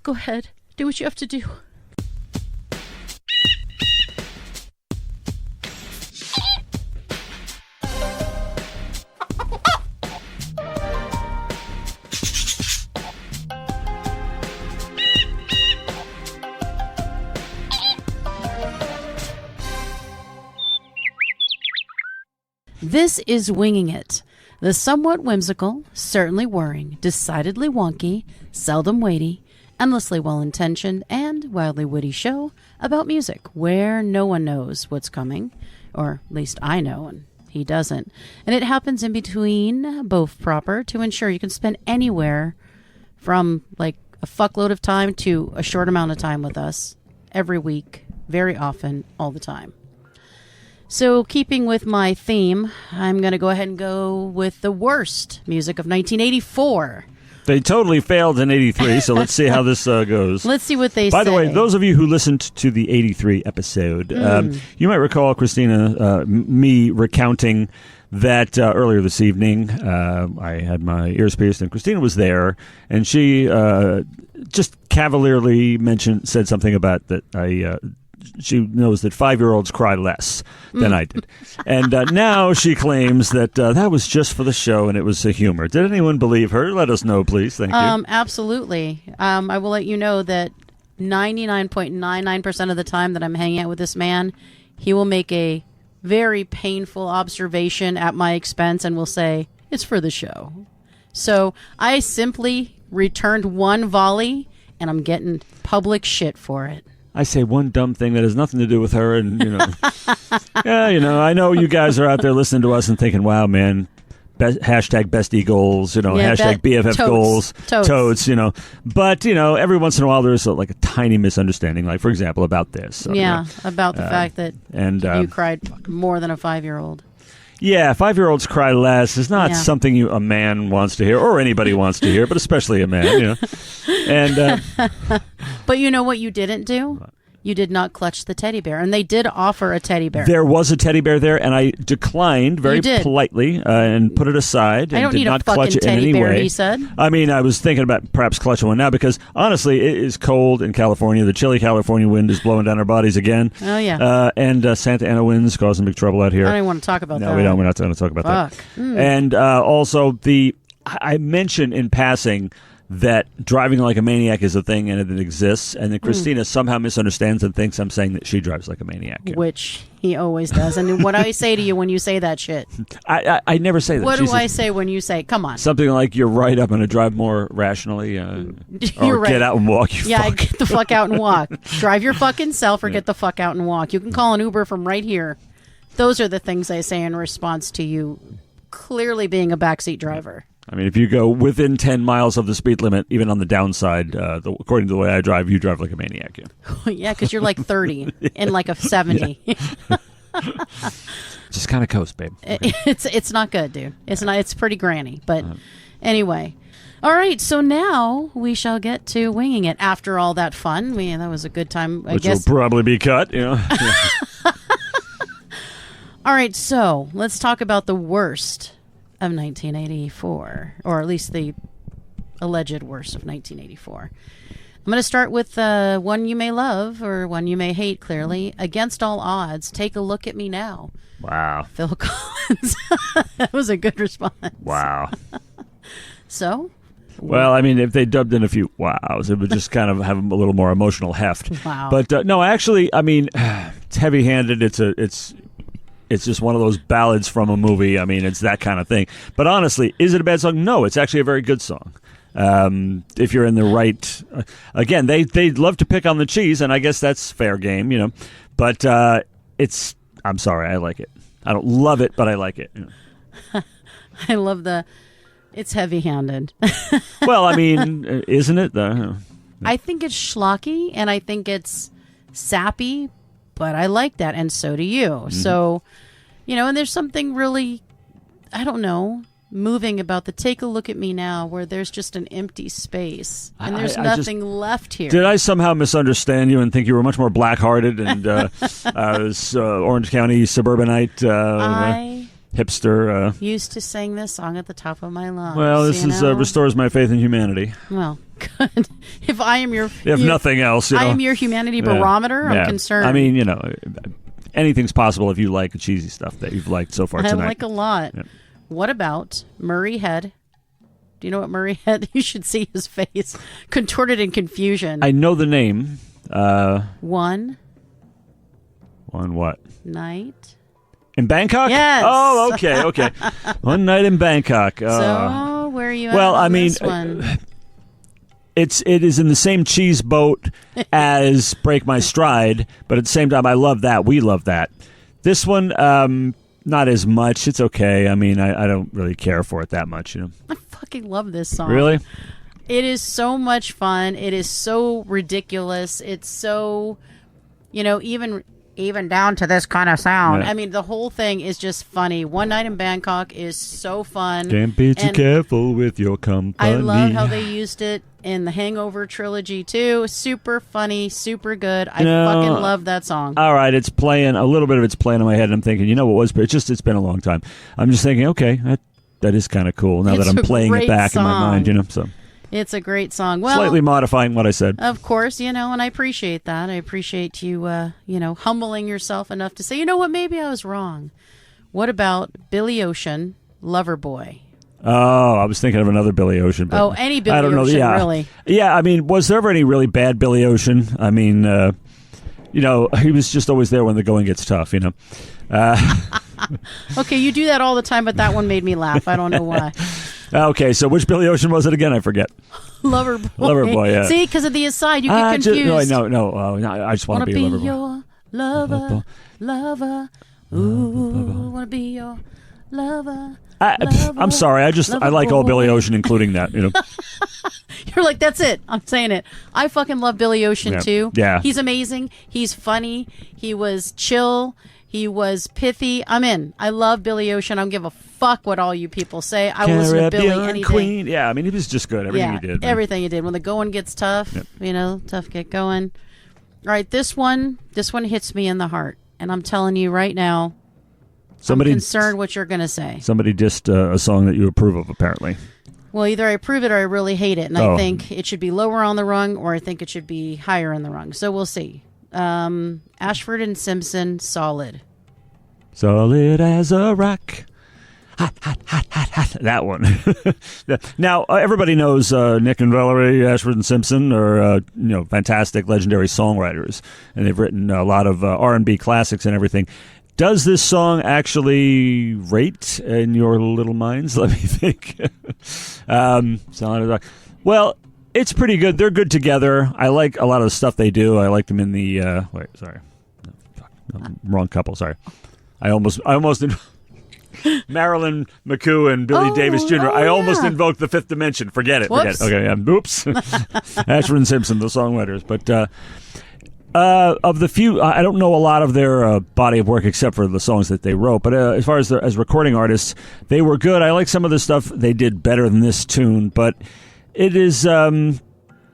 Go ahead. Do what you have to do. This is Winging It, the somewhat whimsical, certainly worrying, decidedly wonky, seldom weighty, endlessly well-intentioned, and wildly witty show about music where no one knows what's coming, or at least I know and he doesn't. And it happens in between both proper to ensure you can spend anywhere from like a fuckload of time to a short amount of time with us every week, very often, all the time. So keeping with my theme, I'm going to go ahead and go with the worst music of 1984. They totally failed in 83, so let's see how this goes. Let's see what they say. By the way, those of you who listened to the 83 episode, you might recall, Christina, me recounting that earlier this evening. I had my ears pierced, and Christina was there, and she just cavalierly said something about that she knows that 5-year-olds cry less than I did. And now she claims that that was just for the show and it was a humor. Did anyone believe her? Let us know, please. Thank you. Absolutely. I will let you know that 99.99% of the time that I'm hanging out with this man, he will make a very painful observation at my expense and will say, it's for the show. So I simply returned one volley and I'm getting public shit for it. I say one dumb thing that has nothing to do with her, and, yeah, I know you guys are out there listening to us and thinking, wow, man, hashtag bestie goals, hashtag BFF goals, totes, But, every once in a while there's like a tiny misunderstanding, like, for example, about this. About the fact that you cried more than a 5-year-old. Yeah, 5-year-olds cry less is not something a man wants to hear, or anybody wants to hear, but especially a man, And but you know what you didn't do? You did not clutch the teddy bear, and they did offer a teddy bear. There was a teddy bear there, and I declined very politely and put it aside. And did not clutch it in any way. He said. I mean, I was thinking about perhaps clutching one now because honestly, it is cold in California. The chilly California wind is blowing down our bodies again. Oh yeah. And Santa Ana winds causing big trouble out here. I don't even want to talk about that. No, we don't. We're not going to talk about that. And also I mentioned in passing that driving like a maniac is a thing and it exists, and that Christina somehow misunderstands and thinks I'm saying that she drives like a maniac. Which he always does. And what do I say to you when you say that shit? I never say that. What do I say when you say, come on? Something like, you're right, I'm going to drive more rationally. You're right. Get out and walk, get the fuck out and walk. Drive your fucking self or get the fuck out and walk. You can call an Uber from right here. Those are the things I say in response to you clearly being a backseat driver. I mean, if you go within 10 miles of the speed limit, even on the downside, according to the way I drive, you drive like a maniac. Yeah, because you're like 30 and like a 70. Just kind of coast, babe. Okay. It's not good, dude. It's not. It's pretty granny. But anyway. All right, so now we shall get to winging it. After all that fun, that was a good time. Which will probably be cut, All right, so let's talk about the worst of 1984, or at least the alleged worst of 1984. I'm going to start with one you may love or one you may hate, clearly. Against All Odds, Take a Look at Me Now. Wow. Phil Collins. That was a good response. Wow. So? Well, I mean, if they dubbed in a few wows, it would just kind of have a little more emotional heft. Wow. But no, actually, I mean, it's heavy-handed. It's just one of those ballads from a movie. I mean, it's that kind of thing. But honestly, is it a bad song? No, it's actually a very good song. If you're in the right... again, they love to pick on the cheese, and I guess that's fair game, But it's... I'm sorry, I like it. I don't love it, but I like it. I love it's heavy-handed. Well, I mean, isn't it? I think it's schlocky, and I think it's sappy, but I like that, and so do you. Mm-hmm. So, and there's something really, I don't know, moving about the Take a Look at Me Now, where there's just an empty space, and there's nothing left here. Did I somehow misunderstand you and think you were much more black-hearted and Orange County suburbanite hipster? Used to sing this song at the top of my lungs. Well, this restores my faith in humanity. Well, Good. If I am your... If nothing else, I am your humanity barometer. I'm concerned. I mean, anything's possible if you like the cheesy stuff that you've liked so far tonight. I like a lot. Yeah. What about Murray Head? Do you know what Murray Head? You should see his face. Contorted in confusion. I know the name. One what? Night. In Bangkok? Yes. Oh, okay. One Night in Bangkok. So, where are you at on this one? It is in the same cheese boat as Break My Stride, but at the same time, I love that. We love that. This one, not as much. It's okay. I mean, I don't really care for it that much, I fucking love this song. Really? It is so much fun. It is so ridiculous. It's so, even down to this kind of sound. Yeah. I mean, the whole thing is just funny. One Night in Bangkok is so fun. Can't be too careful with your company. I love how they used it in the Hangover trilogy, too. Super funny, super good. I fucking love that song. All right, it's playing, a little bit of it's playing in my head, and I'm thinking, what was, it's been a long time. I'm just thinking, okay, that is kind of cool now that I'm playing it back in my mind, so... It's a great song. Well, slightly modifying what I said. Of course, and I appreciate that. I appreciate you, humbling yourself enough to say, you know what, maybe I was wrong. What about Billy Ocean, Loverboy? Oh, I was thinking of another Billy Ocean. But any Billy Ocean, really. Yeah, I mean, was there ever any really bad Billy Ocean? I mean, he was just always there when the going gets tough, Okay, you do that all the time, but that one made me laugh. I don't know why. Okay, so which Billy Ocean was it again? I forget. Loverboy. Loverboy, yeah. See, because of the aside, you get confused. No, I just want to be a Loverboy. Your lover. Ooh, want to be your lover. I'm sorry. I like all Billy Ocean, including that. You're like, that's it. I'm saying it. I fucking love Billy Ocean too. Yeah, he's amazing. He's funny. He was chill. He was pithy. I'm in. I love Billy Ocean. I don't give a fuck what all you people say. I will listen to Billy anything. Queen. Yeah, I mean, he was just good. Everything he did. Man. Everything he did. When the going gets tough, tough get going. All right, this one hits me in the heart, and I'm telling you right now. I'm concerned what you're going to say. Somebody dissed a song that you approve of, apparently. Well, either I approve it or I really hate it, and I think it should be lower on the rung, or I think it should be higher on the rung. So we'll see. Ashford and Simpson, Solid. Solid as a rock. Hot, hot, hot, hot, hot. That one. Now, everybody knows Nick and Valerie, Ashford and Simpson are fantastic, legendary songwriters, and they've written a lot of R&B classics and everything. Does this song actually rate in your little minds? Let me think. Solid as a rock. Well, it's pretty good. They're good together. I like a lot of the stuff they do. I like them in the... wrong couple, sorry. I almost Marilyn McCoo and Billy Davis Jr. I almost invoked the fifth dimension. Forget it. Whoops. Okay, oops. Ashford and Simpson, the songwriters. But of the few, I don't know a lot of their body of work except for the songs that they wrote. But as far as as recording artists, they were good. I like some of the stuff they did better than this tune. But it is...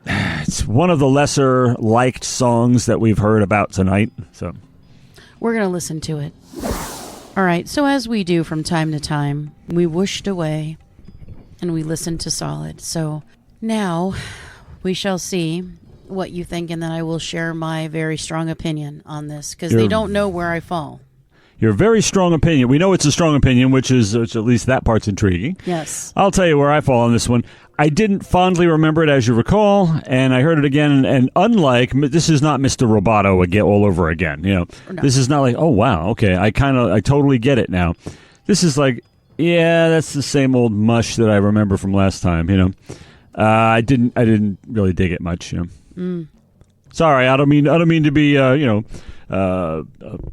it's one of the lesser liked songs that we've heard about tonight. So we're going to listen to it. All right. So as we do from time to time, we whooshed away and we listened to Solid. So now we shall see what you think, and then I will share my very strong opinion on this because they don't know where I fall. Your very strong opinion. We know it's a strong opinion, which at least that part's intriguing. Yes. I'll tell you where I fall on this one. I didn't fondly remember it, as you recall, and I heard it again. And unlike, this is not Mr. Roboto again, all over again. No. This is not like, oh wow, okay, I totally get it now. This is like, yeah, that's the same old mush that I remember from last time. I didn't really dig it much. Sorry, I don't mean to be a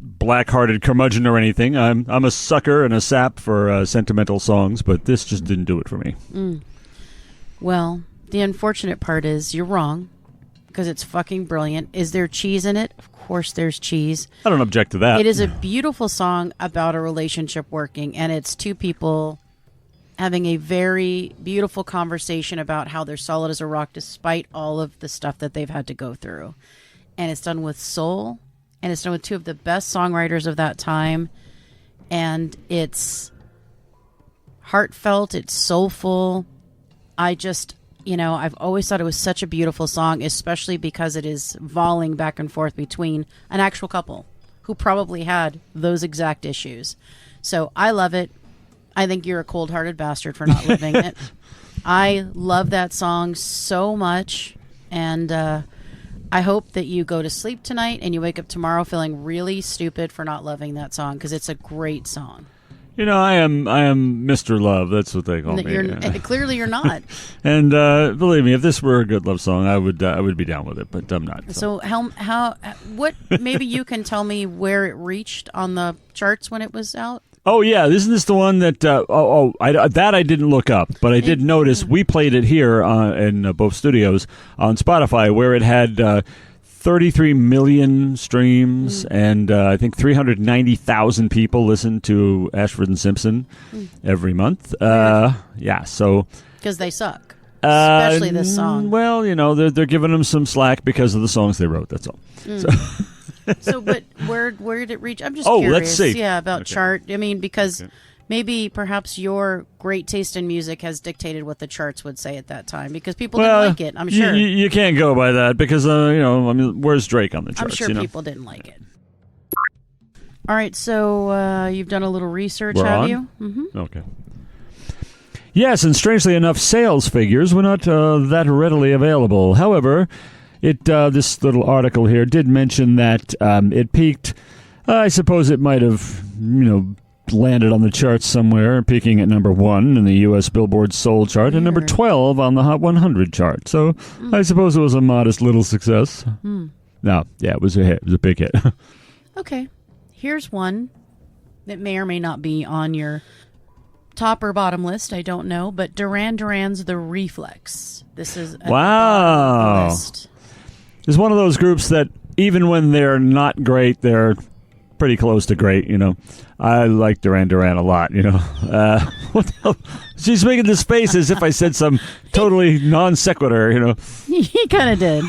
black-hearted curmudgeon or anything. I'm a sucker and a sap for sentimental songs, but this just didn't do it for me. Well, the unfortunate part is you're wrong because it's fucking brilliant. Is there cheese in it? Of course there's cheese. I don't object to that. It is a beautiful song about a relationship working, and it's two people having a very beautiful conversation about how they're solid as a rock despite all of the stuff that they've had to go through. And it's done with soul, and it's done with two of the best songwriters of that time, and it's heartfelt, it's soulful. I've always thought it was such a beautiful song, especially because it is volleying back and forth between an actual couple who probably had those exact issues. So I love it. I think you're a cold-hearted bastard for not living it. I love that song so much, and I hope that you go to sleep tonight and you wake up tomorrow feeling really stupid for not loving that song, because it's a great song. I am Mr. Love. That's what they call me. Clearly, you're not. And believe me, if this were a good love song, I would be down with it. But I'm not. So what? Maybe you can tell me where it reached on the charts when it was out. Oh yeah, isn't this the one that? I didn't look up, but I did notice we played it here in both studios on Spotify, where it had 33 million streams, and I think 390,000 people listen to Ashford and Simpson every month. Yeah, so because they suck, especially this song. Well, they're giving them some slack because of the songs they wrote. That's all. So, but where did it reach? I'm just curious. Let's see. Yeah, about chart. I mean, because maybe perhaps your great taste in music has dictated what the charts would say at that time, because people didn't like it. I'm sure you can't go by that because where's Drake on the charts? I'm sure people didn't like it. All right, so you've done a little research, have you? Mm-hmm. Okay. Yes, and strangely enough, sales figures were not that readily available. However, this little article here did mention that it peaked. I suppose it might have, landed on the charts somewhere, peaking at number 1 in the U.S. Billboard Soul chart and number 12 on the Hot 100 chart. So I suppose it was a modest little success. No, yeah, it was a hit. It was a big hit. Okay. Here's one that may or may not be on your top or bottom list. I don't know. But Duran Duran's The Reflex. This is at the bottom of the list. It's one of those groups that even when they're not great, they're pretty close to great, I like Duran Duran a lot, What the hell? She's making this face as if I said some totally non sequitur, He kind of did.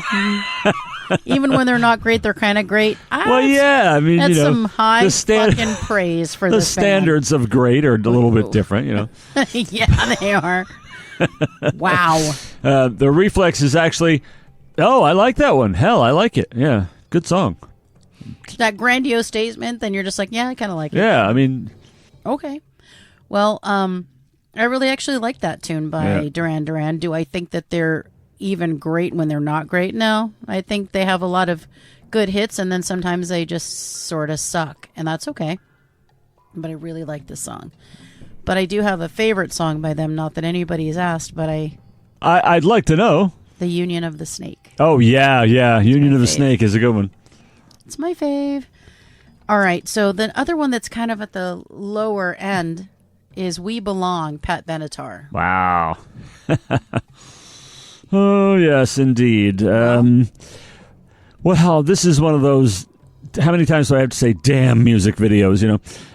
Even when they're not great, they're kind of great. Well, yeah, I mean, that's some high fucking praise for the standards of great are a little bit different, Yeah, they are. Wow. The Reflex is actually, I like that one. Hell, I like it. Yeah, good song. That grandiose statement, then you're just like, yeah, I kind of like it. Yeah, I mean. Okay. Well, I really actually like that tune by Duran Duran. Do I think that they're even great when they're not great? No. I think they have a lot of good hits, and then sometimes they just sort of suck, and that's okay. But I really like this song. But I do have a favorite song by them, not that anybody has asked, but I'd like to know. The Union of the Snake. Oh, yeah. Union of the Snake is a good one. It's my fave. All right, so the other one that's kind of at the lower end is We Belong, Pat Benatar. Wow. Oh, yes, indeed. Well, this is one of those, how many times do I have to say damn music videos,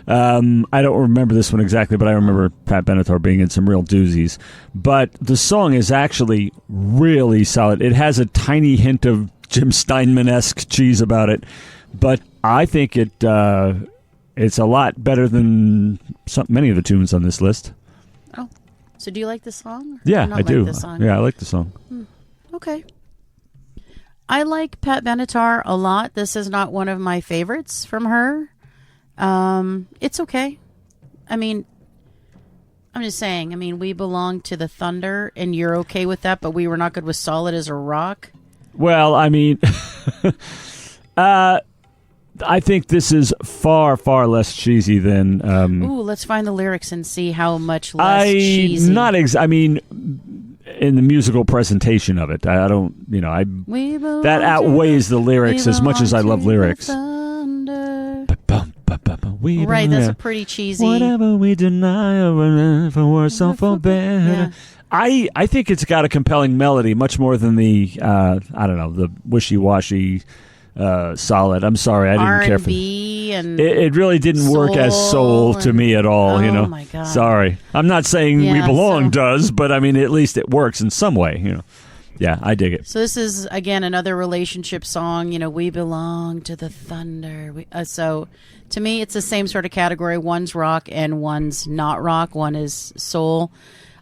I don't remember this one exactly, but I remember Pat Benatar being in some real doozies. But the song is actually really solid. It has a tiny hint of Jim Steinman-esque cheese about it, but I think it's a lot better than many of the tunes on this list. Oh, so do you like this song? Yeah, I do. Yeah, I like the song. Okay. I like Pat Benatar a lot. This is not one of my favorites from her. It's okay. I mean, I'm just saying, We Belong to the Thunder, and you're okay with that, but we were not good with Solid as a Rock. Well, I mean, I think this is far, far less cheesy than. Ooh, let's find the lyrics and see how much less cheesy. In the musical presentation of it, I don't. That outweighs the lyrics as much as I love lyrics. Right, that's a pretty cheesy. Whatever we deny, for worse or for better. Yeah. I think it's got a compelling melody, much more than the the wishy-washy Solid. I'm sorry, I didn't care for and it. Really didn't work as soul to me at all. Oh my God! Sorry, I'm not saying We Belong does, but I mean at least it works in some way. Yeah, I dig it. So this is again another relationship song. We belong to the thunder. So to me, it's the same sort of category. One's rock and one's not rock. One is soul.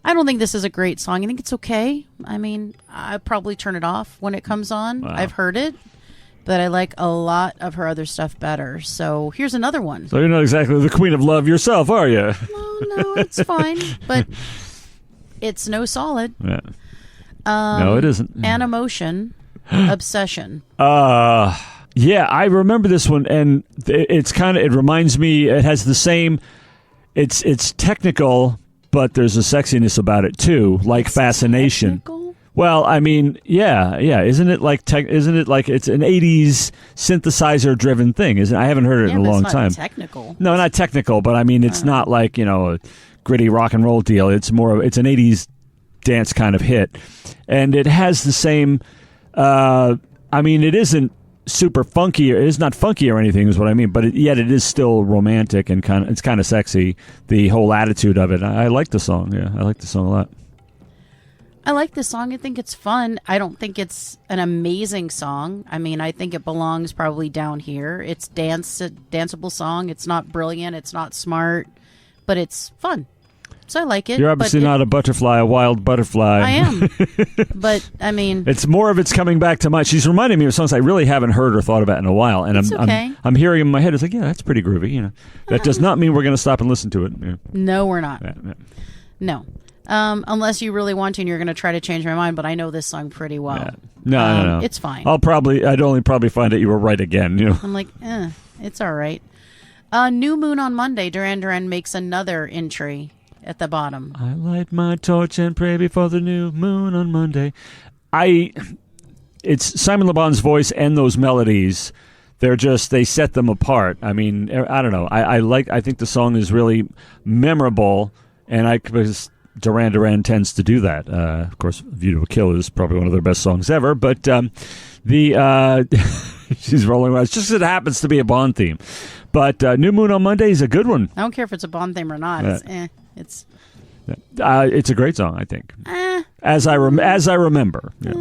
I don't think this is a great song. I think it's okay. I mean, I probably turn it off when it comes on. Wow. I've heard it, but I like a lot of her other stuff better. So here's another one. So you're not exactly the queen of love yourself, are you? No, it's fine, but it's no solid. Yeah. No, it isn't. An Emotion, Obsession. Yeah, I remember this one, and it reminds me, it has the same, it's technical, but there's a sexiness about it too, like Fascination. Technical? Well, I mean, yeah. Isn't it like it's an 80s synthesizer driven thing? I haven't heard it in a long time. Technical. No, not technical, but I mean, it's not like, a gritty rock and roll deal. It's an 80s dance kind of hit. And it has the same, it isn't super funky. It's not funky or anything is what I mean, but yet it is still romantic and it's kind of sexy, the whole attitude of it. I like the song. Yeah, I like the song a lot. I like the song. I think it's fun. I don't think it's an amazing song. I mean, I think it belongs probably down here. It's danceable song. It's not brilliant. It's not smart, but it's fun. So I like it. You're obviously not a wild butterfly. I am. But, I mean... It's more of it's coming back to mind. She's reminding me of songs I really haven't heard or thought about in a while. And I'm hearing them in my head. It's like, yeah, that's pretty groovy. That does not mean we're going to stop and listen to it. Yeah. No, we're not. Yeah. No. Unless you really want to and you're going to try to change my mind, but I know this song pretty well. Yeah. No. It's fine. I'd only probably find out you were right again. I'm like, it's all right. New Moon on Monday. Duran Duran makes another entry at the bottom. I light my torch and pray before the new moon on Monday. It's Simon Le Bon's voice and those melodies. They set them apart. I mean, I don't know. I think the song is really memorable, and because Duran Duran tends to do that. Of course, View to a Kill is probably one of their best songs ever, but she's rolling around. It's just it happens to be a Bond theme. But New Moon on Monday is a good one. I don't care if it's a Bond theme or not. It's it's a great song, I think. As I remember. Yeah.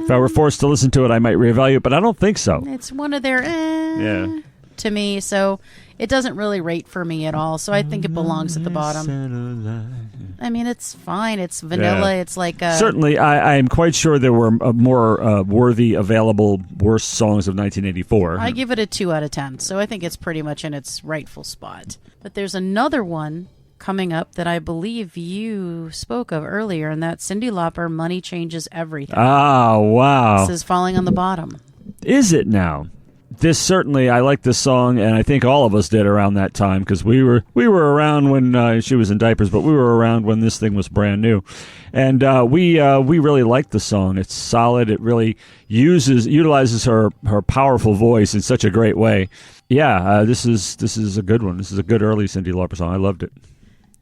If I were forced to listen to it, I might reevaluate, but I don't think so. It's one of their to me, so it doesn't really rate for me at all. So I think it belongs at the bottom. I mean, it's fine. It's vanilla. Yeah. It's like certainly. I am quite sure there were more worthy, available, worst songs of 1984. I give it a 2 out of 10. So I think it's pretty much in its rightful spot. But there's another one coming up that I believe you spoke of earlier, and that's Cyndi Lauper, Money Changes Everything. Oh, wow. This is falling on the bottom. Is it now? This certainly, I like this song, and I think all of us did around that time, because we were around when she was in diapers, but we were around when this thing was brand new. And we really liked the song. It's solid. It really utilizes her powerful voice in such a great way. Yeah, this is a good one. This is a good early Cyndi Lauper song. I loved it.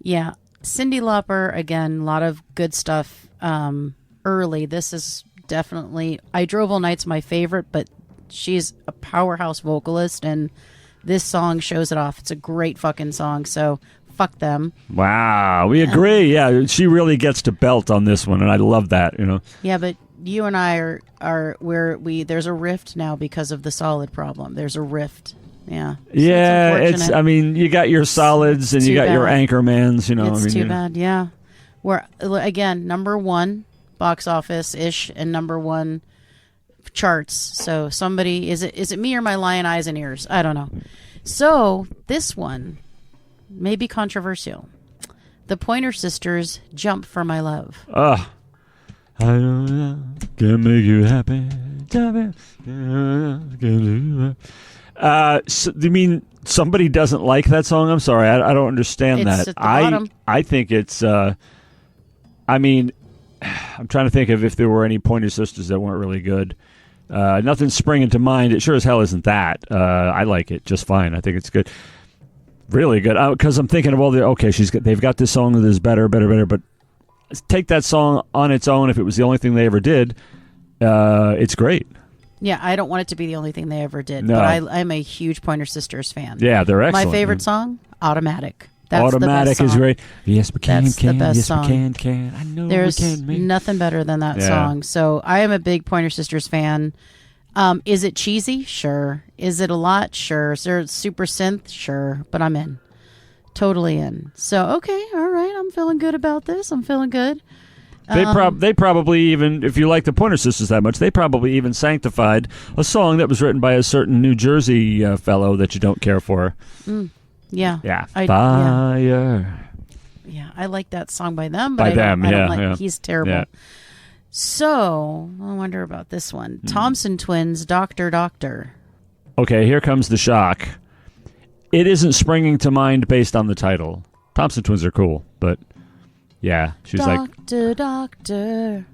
Yeah, Cyndi Lauper, again, a lot of good stuff early. This is definitely, I Drove All Night's my favorite, but she's a powerhouse vocalist, and this song shows it off. It's a great fucking song, so fuck them. Wow, we agree. Yeah, she really gets to belt on this one, and I love that, Yeah, but you and I are there's a rift now because of the solid problem. There's a rift. Yeah. So it's I mean, you got your solids and you got your anchormans, It's too bad, yeah. We're, again, number 1 box office-ish and number 1 charts. So somebody, is it me or my lion eyes and ears? I don't know. So this one may be controversial. The Pointer Sisters, Jump for My Love. I don't know, can make you happy. So, you mean somebody doesn't like that song? I'm sorry, I don't understand that. At the bottom. I think it's. I mean, I'm trying to think of if there were any Pointer Sisters that weren't really good. Nothing's springing to mind. It sure as hell isn't that. I like it just fine. I think it's good, really good. Because I'm thinking of all they've got this song that is better. But take that song on its own. If it was the only thing they ever did, it's great. Yeah, I don't want it to be the only thing they ever did, no. But I'm a huge Pointer Sisters fan. Yeah, they're excellent. My favorite song, Automatic. That's Automatic the best is great. Yes, we can. That's the best yes, song. we can. I know There's we can. nothing better than that song. So I am a big Pointer Sisters fan. Is it cheesy? Sure. Is it a lot? Sure. Is there super synth? Sure. But I'm in. Totally in. So, okay. All right. I'm feeling good about this. I'm feeling good. They probably even, if you like the Pointer Sisters that much, they probably even sanctified a song that was written by a certain New Jersey fellow that you don't care for. Yeah. Yeah. Fire. Yeah, I like that song by them, but By I don't, them, I don't yeah, like yeah. He's terrible. Yeah. So, I wonder about this one. Thompson Twins, Doctor Doctor. Okay, here comes the shock. It isn't springing to mind based on the title. Thompson Twins are cool, but yeah, she's like, Doctor, Doctor,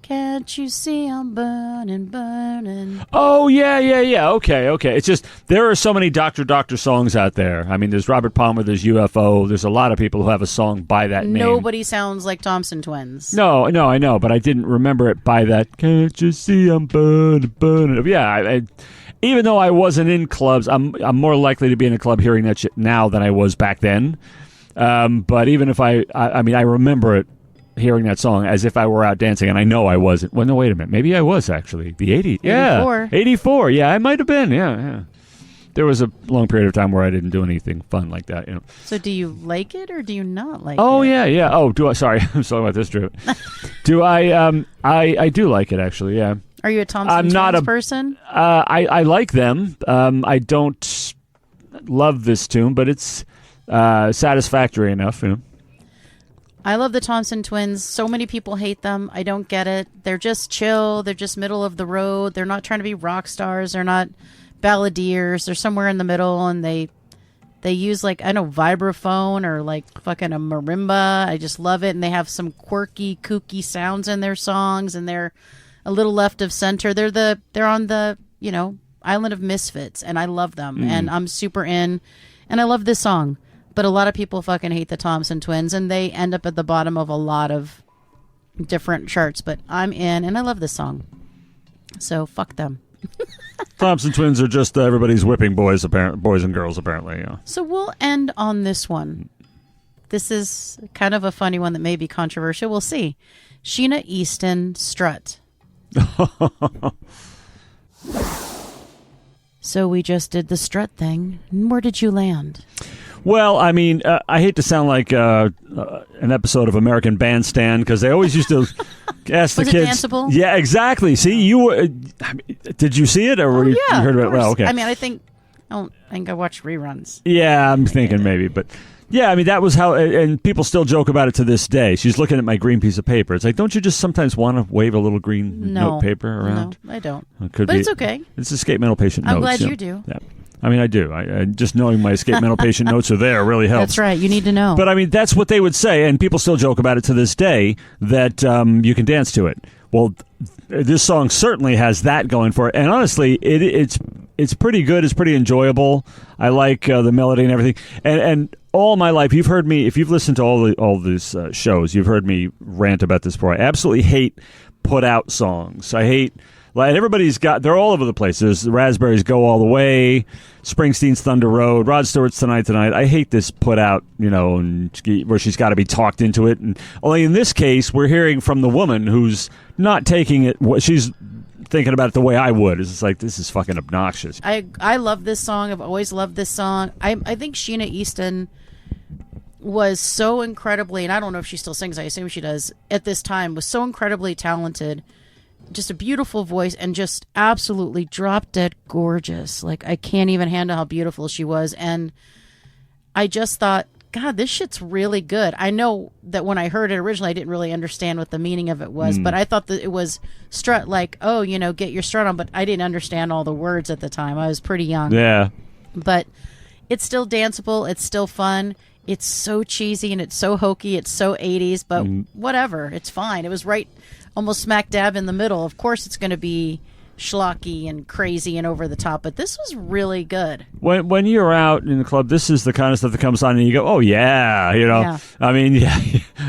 can't you see I'm burning, burning? oh, yeah. Okay. It's just, there are so many Doctor Doctor songs out there. I mean, there's Robert Palmer, there's UFO, there's a lot of people who have a song by that name. Nobody sounds like Thompson Twins. No, I know, but I didn't remember it by that. Can't you see I'm burning, burning? Yeah, I even though I wasn't in clubs, I'm more likely to be in a club hearing that shit now than I was back then. But even if I remember it, hearing that song as if I were out dancing, and I know I wasn't. Well, no, wait a minute. Maybe I was actually. The 80s. Yeah. 84. 84. Yeah, I might have been. Yeah. There was a long period of time where I didn't do anything fun like that. So do you like it or do you not like it? Oh, yeah. Oh, do I? Sorry. I'm sorry about this, Drew. Do I? I do like it, actually, yeah. Are you a Thompson Twins person? I like them. I don't love this tune, but it's satisfactory enough, I love the Thompson Twins. So many people hate them. I don't get it. They're just chill. They're just middle of the road. They're not trying to be rock stars. They're not balladeers. They're somewhere in the middle, and they use vibraphone or like fucking a marimba. I just love it, and they have some quirky, kooky sounds in their songs, and they're a little left of center. They're on the island of misfits, and I love them, and I'm super in, and I love this song. But a lot of people fucking hate the Thompson Twins, and they end up at the bottom of a lot of different charts. But I'm in, and I love this song. So fuck them. Thompson Twins are just everybody's whipping boys and girls, apparently. Yeah. So we'll end on this one. This is kind of a funny one that may be controversial. We'll see. Sheena Easton, Strut. So we just did the Strut thing. Where did you land? Well, I mean, I hate to sound like an episode of American Bandstand, because they always used to ask the Was kids. it danceable? Yeah, exactly. See, you were. Did you see it, or were you heard about it? Well, okay. I mean, I think I watched reruns. Yeah, I'm thinking maybe, but yeah, I mean, that was how, and people still joke about it to this day. She's looking at my green piece of paper. It's like, don't you just sometimes want to wave a little green note paper around? No, I don't. But it's okay. It's escape mental patient I'm notes. glad you do. Yeah. I mean, I do. I just knowing my escape mental patient notes are there really helps. That's right. You need to know. But I mean, that's what they would say, and people still joke about it to this day, that you can dance to it. Well, this song certainly has that going for it, and honestly, it's pretty good. It's pretty enjoyable. I like the melody and everything. And all my life, you've heard me. If you've listened to all these shows, you've heard me rant about this before. I absolutely hate put out songs. I hate. Like, everybody's got, they're all over the place. There's the Raspberries Go All the Way, Springsteen's Thunder Road, Rod Stewart's Tonight. I hate this put out, and where she's got to be talked into it. And only in this case, we're hearing from the woman who's not taking it. She's thinking about it the way I would. It's like, this is fucking obnoxious. I love this song. I've always loved this song. I think Sheena Easton was so incredibly, and I don't know if she still sings, I assume she does, at this time, was so incredibly talented. Just a beautiful voice and just absolutely drop dead gorgeous. Like, I can't even handle how beautiful she was. And I just thought, God, this shit's really good. I know that when I heard it originally, I didn't really understand what the meaning of it was, but I thought that it was strut, like, oh, get your strut on. But I didn't understand all the words at the time. I was pretty young. Yeah. But it's still danceable. It's still fun. It's so cheesy and it's so hokey. It's so 80s, but whatever. It's fine. It was right almost smack dab in the middle. Of course it's going to be schlocky and crazy and over the top, but this was really good. When you're out in the club, this is the kind of stuff that comes on and you go, oh yeah, Yeah. I mean, yeah,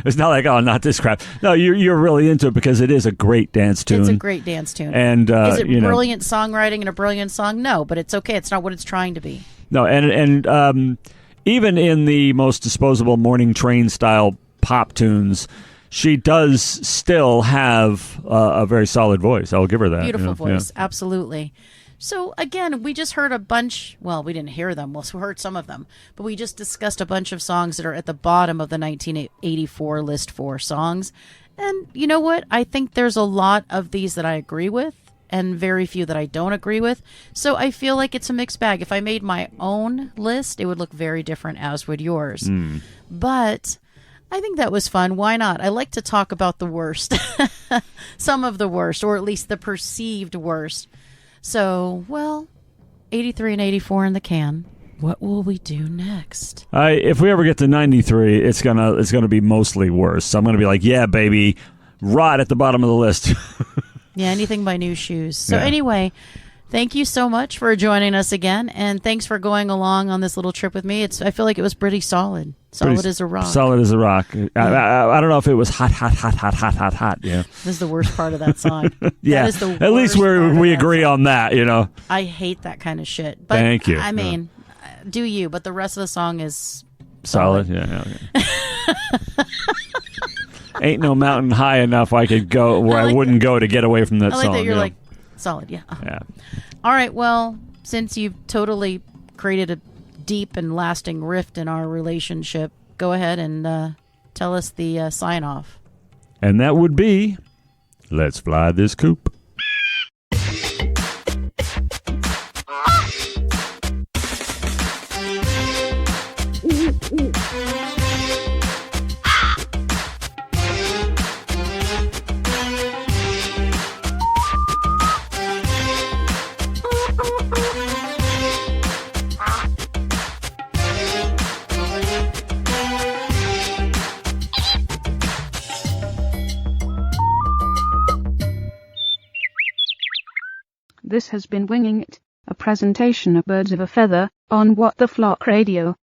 it's not like, oh, not this crap. No, you're really into it because it is a great dance tune. It's a great dance tune. And is it brilliant songwriting and a brilliant song? No, but it's okay. It's not what it's trying to be. No, and even in the most disposable morning train style pop tunes, she does still have a very solid voice. I'll give her that. Beautiful voice, absolutely. So again, we just heard a bunch, well, we didn't hear them, we heard some of them, but we just discussed a bunch of songs that are at the bottom of the 1984 list for songs. And you know what? I think there's a lot of these that I agree with and very few that I don't agree with. So I feel like it's a mixed bag. If I made my own list, it would look very different, as would yours. But I think that was fun. Why not? I like to talk about the worst. Some of the worst, or at least the perceived worst. So, well, 83 and 84 in the can. What will we do next? If we ever get to 93, it's gonna be mostly worse. So I'm gonna be like, yeah, baby, right at the bottom of the list. Yeah, anything by New Shoes. So Yeah. anyway, thank you so much for joining us again, and thanks for going along on this little trip with me. I feel like it was pretty solid. Solid as a rock. Solid as a rock. I don't know if it was hot. Yeah. This is the worst part of that song. Yeah. That is the At least worst part of we that agree song. on that, you know. I hate that kind of shit. But, Thank you. I mean, do you, but the rest of the song is Solid. Yeah. Ain't no mountain high enough I could go where I wouldn't go to get away from that I like song. that you're you know? like, solid, yeah. Yeah. All right, well, since you've totally created a deep and lasting rift in our relationship, go ahead and tell us the sign-off. And that would be, let's fly this coop. This has been Winging It, a presentation of Birds of a Feather on What the Flock Radio.